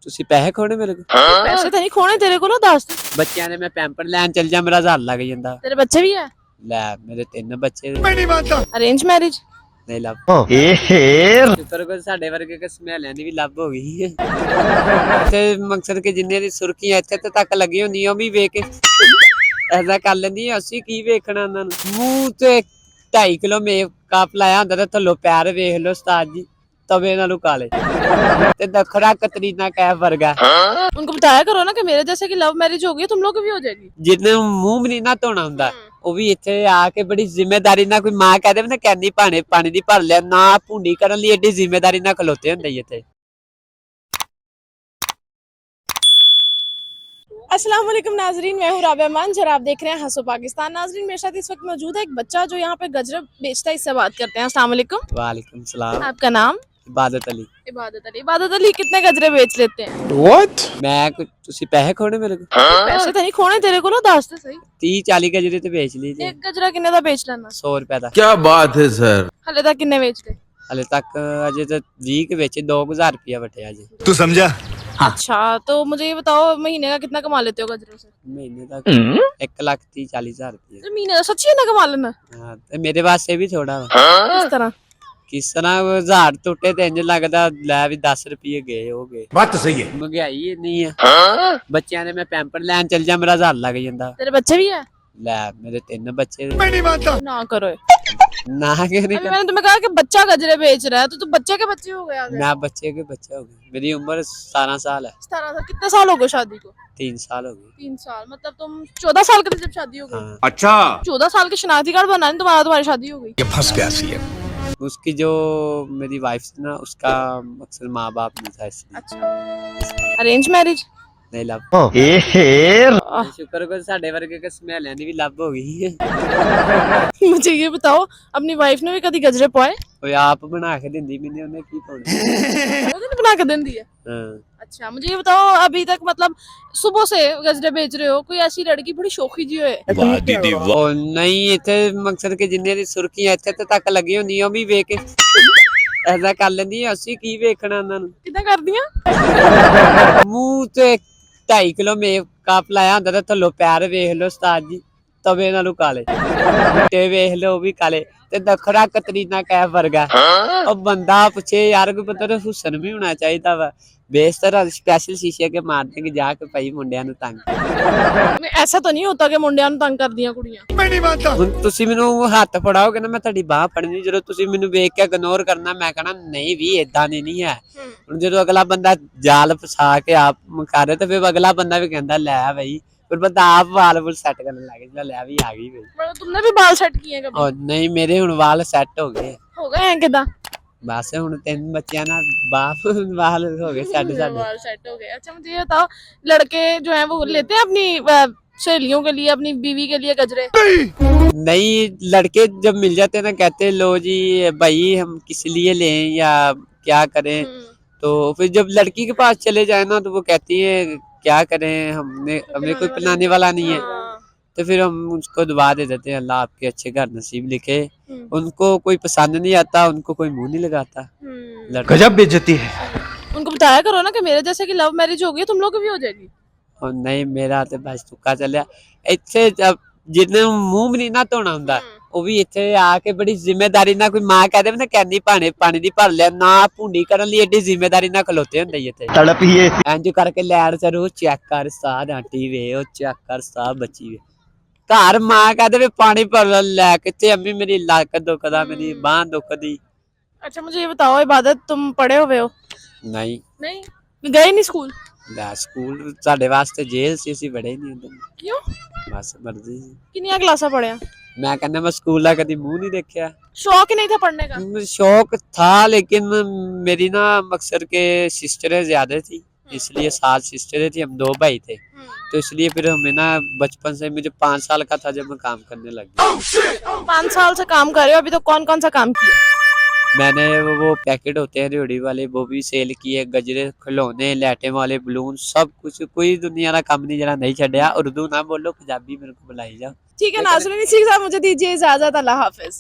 ਤੁਸੀਂ ਪੈਸੇ ਖੋਣੇ ਮੇਰੇ ਕੋਲ? ਪੈਸੇ ਤਾਂ ਨਹੀਂ ਖੋਣੇ ਤੇਰੇ ਕੋਲੋਂ, ਦੱਸ। ਬੱਚਿਆਂ ਦੇ ਮੈਂ ਪੈਂਪਰ ਲੈਣ ਚੱਲ ਜਾ, ਮੇਰਾ 1000 ਲੱਗ ਜਾਂਦਾ। ਤੇਰੇ ਬੱਚੇ ਵੀ ਹੈ? ਲੈ ਮੇਰੇ 3 ਬੱਚੇ ਨੇ। मैं नहीं मानता। Arrange marriage? ਨਹੀਂ ਲੱਭ। एहे ਸ਼ੁਕਰ ਕਰ ਸਾਡੇ ਵਰਗੇ ਕਸਮਿਆਲਿਆਂ ਦੀ ਵੀ ਲੱਭ ਹੋ ਗਈ ਤੇ ਮਕਸਦ ਕਿ ਜਿੰਨੇ ਦੀ ਸੁਰਖੀਆਂ ਇੱਥੇ ਤੱਕ ਲੱਗੀ ਹੁੰਦੀਆਂ ਉਹ ਵੀ ਵੇਖ ਕੇ ਐਸਾ ਕਰ ਲੈਂਦੀ ਆ। ਅਸੀਂ ਕੀ ਵੇਖਣਾ ਉਹਨਾਂ ਨੂੰ? ਮੂੰਹ ਤੇ 2.5 ਕਿਲੋ ਮੇਕਅਪ ਲਾਇਆ ਹੁੰਦਾ ਤੇ ਥੱਲੋਂ ਪੈਰ ਵੇਖ ਲਓ ਉਸਤਾਦ ਜੀ, ਤਵੇ ਨਾਲੋਂ ਕਾਲੇ ਤੇ ਨਖਰਾ ਕਤਰੀਨਾ ਕੈਫ ਵਰਗਾ। उनको बताया करो ना कि मेरे जैसे की लव मैरिज होगी तुम लोग की भी हो जाएगी। ਜਿਹਨੇ ਮੂੰਹ ਵੀ ਨਹੀਂ ਨਾ ਧੋਣਾ ਹੁੰਦਾ ਉਹ ਵੀ ਇੱਥੇ ਆ ਕੇ ਬੜੀ ਜ਼ਿੰਮੇਵਾਰੀ ਨਾਲ, ਕੋਈ ਮਾਂ ਕਹਿ ਦੇਵੇ ਨਾ ਕੈਨੀ ਪਾਣੀ ਦੀ ਭਰ ਲਿਆ ਨਾ, ਭੁੰਡੀ ਕਰਨ ਲਈ ਏਡੀ ਜ਼ਿੰਮੇਵਾਰੀ ਨਾਲ ਖਲੋਤੇ ਹੁੰਦੇ ਹੀ ਇੱਥੇ। अस्सलाम वालेकुम नाजरीन, मैं हूँ राबिया मंज और आप देख रहे हैं हंसो पाकिस्तान। नाजरीन मेरे साथ इस वक्त मौजूद है एक बच्चा जो यहाँ पे गजरे बेचता है, इससे बात करते हैं। अस्सलाम वालेकुम। वालेकुम सलाम। आपका नाम? इबादत अली। इबादत अली। इबादत अली कितने गजरे बेच लेते हैं? व्हाट मैं कुछ ਤੁਸੀਂ ਪੈਸੇ ਖੋਣੇ ਮੇਰੇ ਕੋਲ? पैसे तो नहीं खोने तेरे को, दस तो सही। 30-40 गजरे ਤੇ ਵੇਚ ਲਈ ਜੀ। एक गजरा किन्ने दा बेच लेना? 100 रुपए ਦਾ। क्या बात है सर। हले तक किन्ने बेच गए? ਹਲੇ ਤੱਕ ਅਜੇ ਤਾਂ 20 ਕੇ ਵਿੱਚ 2000 रुपया ਵਟਿਆ ਜੀ। तू समझा। अच्छा तो मुझे ये बताओ महीने का कितना कमा लेते हो गजरों से? ਮਹੀਨੇ ਤੱਕ 1,30,40,000 रुपया। तो महीने का सच्ची इतना कमा लेना? ਹਾਂ ਤੇ ਮੇਰੇ ਵਾਸਤੇ ਵੀ ਥੋੜਾ ਵਾ। किस तरह? ਕਿਸ ਤਰ੍ਹਾਂ 1000 ਟੁੱਟੇ ਤੇ ਇੰਜ ਲੱਗਦਾ ਲੈ ਵੀ 10 ਰੁਪਏ ਗਏ ਹੋ ਗਏ। बात तो सही है। ਮਹਿੰਗਾਈ ਇੰਨੀ ਆ। ਬੱਚਿਆਂ ਦੇ ਮੈਂ ਪੈਂਪਰ ਲੈਣ ਚੱਲ ਜਾ, ਮੇਰਾ 1000 ਲੱਗ ਜਾਂਦਾ। तेरे बच्चे भी है? ਲੈ ਮੇਰੇ 3 ਬੱਚੇ ਨੇ। मैं नहीं मानता। ना करो। ਨਾ ਕਿ नहीं अभी मैंने तुम्हें कहा कि बच्चा गजरे बेच रहा है तो बच्चे के बच्चे हो गए आगे। मैं बच्चे के बच्चा हो गए। मेरी उम्र 17 साल है। 17 साल? कितने साल हो गए शादी को? 3 साल हो गए। 3 साल मतलब तुम 14 साल के थे जब शादी हो गई? हाँ। अच्छा 14 साल के शनाख्ती कार्ड बनाने तुम्हारी शादी हो गई? ये फंस गया सीएम। उसकी जो मेरी वाइफ थी ना उसका अक्सर माँ बाप नहीं था इसलिए। अच्छा अरेंज मैरिज? नहीं लव। एहे शुक्र कर साडे वर्गे कस्मैलियां दी भी लव हो गई। मुझे ये बताओ अपनी वाइफ ने भी कभी गजरे पाए? ओए आप बना के दिंदी मैंने उन्हें की पाउने। उसने बना के देन दिए? हां अच्छा मुझे ये बताओ अभी तक मतलब सुबह से गजरे बेच रहे हो, कोई ऐसी लड़की बड़ी शौकी जी है? वाह दीदी वाह। ਉਹ ਨਹੀਂ ਇੱਥੇ ਮਕਸਦ ਕਿ ਜਿੰਨੇ ਦੀ ਸੁਰਖੀਆਂ ਇੱਥੇ ਤੱਕ ਲੱਗੀ ਹੁੰਦੀਆਂ ਉਹ ਵੀ ਵੇਖ ਕੇ ਐਸਾ ਕਰ ਲੈਂਦੀ ਆ। ਅਸੀਂ ਕੀ ਵੇਖਣਾ ਉਹਨਾਂ ਨੂੰ? कितना कर दिया? ਮੂੰਹ ਤੇ 2.5 ਕਿਲੋ ਮੇਕਅਪ ਲਾਇਆ ਹੁੰਦਾ ਤੇ ਥੱਲੋਂ ਪੈਰ ਵੇਖ ਲਓ ਉਸਤਾਦ ਜੀ, ਤਵੇ ਨਾਲੋਂ ਕਾਲੇ ਤੇ ਵੇਖ ਲਓ ਉਹ ਵੀ ਕਾਲੇ ਤੇ ਨਖਰਾ ਕਤਰੀਨਾ ਕੈਫ ਵਰਗਾ। ਉਹ ਬੰਦਾ ਪੁੱਛੇ ਯਾਰ ਕੋਈ ਪਤਾ ਤਾਂ ਹੁਸਨ ਵੀ ਹੋਣਾ ਚਾਹੀਦਾ ਵਾ। ਬੇਸਤਰ ਸਪੈਸ਼ਲ ਸ਼ੀਸ਼ੇ ਕੇ ਮਾਰ ਦੇਂਗੇ ਜਾ ਕੇ ਭਾਈ ਮੁੰਡਿਆਂ ਨੂੰ ਤੰਗ। ऐसा तो नहीं होता कि मुंडियां ਨੂੰ ਤੰਗ ਕਰਦੀਆਂ ਕੁੜੀਆਂ? मैं नहीं मानता। ਹੁਣ ਤੁਸੀਂ ਮੈਨੂੰ ਹੱਥ ਫੜਾਓਗੇ ਨਾ ਮੈਂ ਤੁਹਾਡੀ ਬਾਹ ਫੜਨੀ, ਜਦੋਂ ਤੁਸੀਂ ਮੈਨੂੰ ਵੇਖ ਕੇ ਇਗਨੋਰ ਕਰਨਾ ਮੈਂ ਕਹਣਾ ਨਹੀਂ ਵੀ ਇਦਾਂ ਨਹੀਂ ਹੈ। ਹੁਣ ਜਦੋਂ ਅਗਲਾ ਬੰਦਾ ਜਾਲ ਫਸਾ ਕੇ ਆਪ ਕਰੇ ਤੇ ਫਿਰ ਅਗਲਾ ਬੰਦਾ ਵੀ ਕਹਿੰਦਾ ਲੈ ਬਈ, ਫਿਰ ਬੰਦਾ ਆਪ ਵਾਲ ਵੁਲ ਸੈੱਟ ਕਰਨ ਲੱਗ ਜਾਂਦਾ, ਲੈ ਵੀ ਆ ਗਈ ਬਈ। मतलब तुमने भी बाल सेट किए हैं कभी? ਉਹ ਨਹੀਂ ਮੇਰੇ ਹੁਣ ਵਾਲ ਸੈੱਟ ਹੋ ਗਏ। हो गए हैं किदा? ਬਸ ਹੁਣ 3 ਬੱਚਿਆਂ ਨਾਲ ਬਾਪ ਵਾਲ ਹੋ ਗਏ ਸਾਡੇ। बाल सेट हो गए। अच्छा मुझे ये बताओ लड़के जो हैं वो लेते हैं अपनी सहेलियों के लिए, अपनी बीवी के लिए गजरे? नहीं लड़के जब मिल जाते हैं ना कहते लो जी भाई हम किस लिए लें या क्या करें, तो फिर जब लड़की के पास चले जाए ना तो वो कहती है क्या करें, हमें कोई पिलाने वाला नहीं है। तो फिर हम उसको दुआ दे देते हैं अल्लाह आपके अच्छे घर नसीब लिखे। उनको कोई पसंद नहीं आता, उनको कोई मुंह नहीं लगाता। गजब बेइज्जती है। उनको बताया करो ना कि मेरे जैसे की लव मैरिज होगी तुम लोग की भी हो जाएगी। और नहीं मेरा तो बस तुक्का चलिया ਇੱਥੇ जब जिन्ने ਮੂੰਹ ਵੀ ਨਹੀਂ ਨਾ ਧੋਣਾ ਹੁੰਦਾ ਉਹ ਵੀ ਇੱਥੇ ਆ ਕੇ ਬੜੀ ਜ਼ਿੰਮੇਵਾਰੀ ਨਾਲ, ਕੋਈ ਮਾਂ ਕਹਿ ਦੇਵੇ ਨਾ ਕੈਨੀ ਪਾਣੀ ਦੀ ਭਰ ਲਿਆ ਨਾ, ਭੁੰਡੀ ਕਰਨ ਲਈ ਏਡੀ ਜ਼ਿੰਮੇਵਾਰੀ ਨਾਲ ਖਲੋਤੇ ਹੁੰਦੇ ਹੀ ਇੱਥੇ। तड़प ही ऐसी। ਇੰਜ ਕਰਕੇ ਲੈਣ ਸਰੂ ਚੈੱਕ ਕਰ ਸਾਹ ਆਂਟੀ ਵੇ, ਉਹ ਚੈੱਕ ਕਰ ਸਾਹ ਬੱਚੀ ਵੇ। ਘਰ ਮਾਂ ਕਹਿ ਦੇਵੇ ਪਾਣੀ ਭਰ ਲੈ, ਕਿੱਥੇ ਅੰਮੀ ਮੇਰੀ ਲੱਕ ਦੁਖਦਾ, ਮੇਰੀ ਬਾਂਹ ਦੁਖਦੀ। अच्छा मुझे ये बताओ इबादत तुम पढ़े हुए हो? ਨਹੀਂ नहीं गए नहीं स्कूल? ਲੈ ਸਕੂਲ ਸਾਡੇ ਵਾਸਤੇ ਜੇਲ੍ਹ ਸੀ, ਅਸੀਂ ਬੜੇ ਨਹੀਂ ਹੁੰਦੇ। क्यों? ਬਸ ਮਰਜ਼ੀ ਸੀ। कितनी क्लासा पढ़े हैं? मैं कहना मैं स्कूल का कभी मुंह नहीं देखा। शौक ही नहीं था पढ़ने का? शौक था लेकिन मेरी ना मकसद के सिस्टरें ज्यादा थी, इसलिए 7 सिस्टरें थी, हम 2 भाई थे, तो इसलिए फिर हमें ना बचपन से, मुझे 5 साल का था जब मैं काम करने लग गया। 5 साल से काम कर रहे हो, अभी तो कौन कौन सा काम किया? मैंने वो पैकेट होते हैं रेहड़ी वाले वो भी सेल किए, गजरे खिलौने लाइटें वाले बलून सब कुछ, कोई दुनिया का काम नहीं जरा नहीं छड़िया। उर्दू ना बोलो पंजाबी मेरे को बुलाई जाओ। ठीक है नाज़रीन, इसी के साथ मुझे दीजिए इजाजत। अल्लाह हाफिज।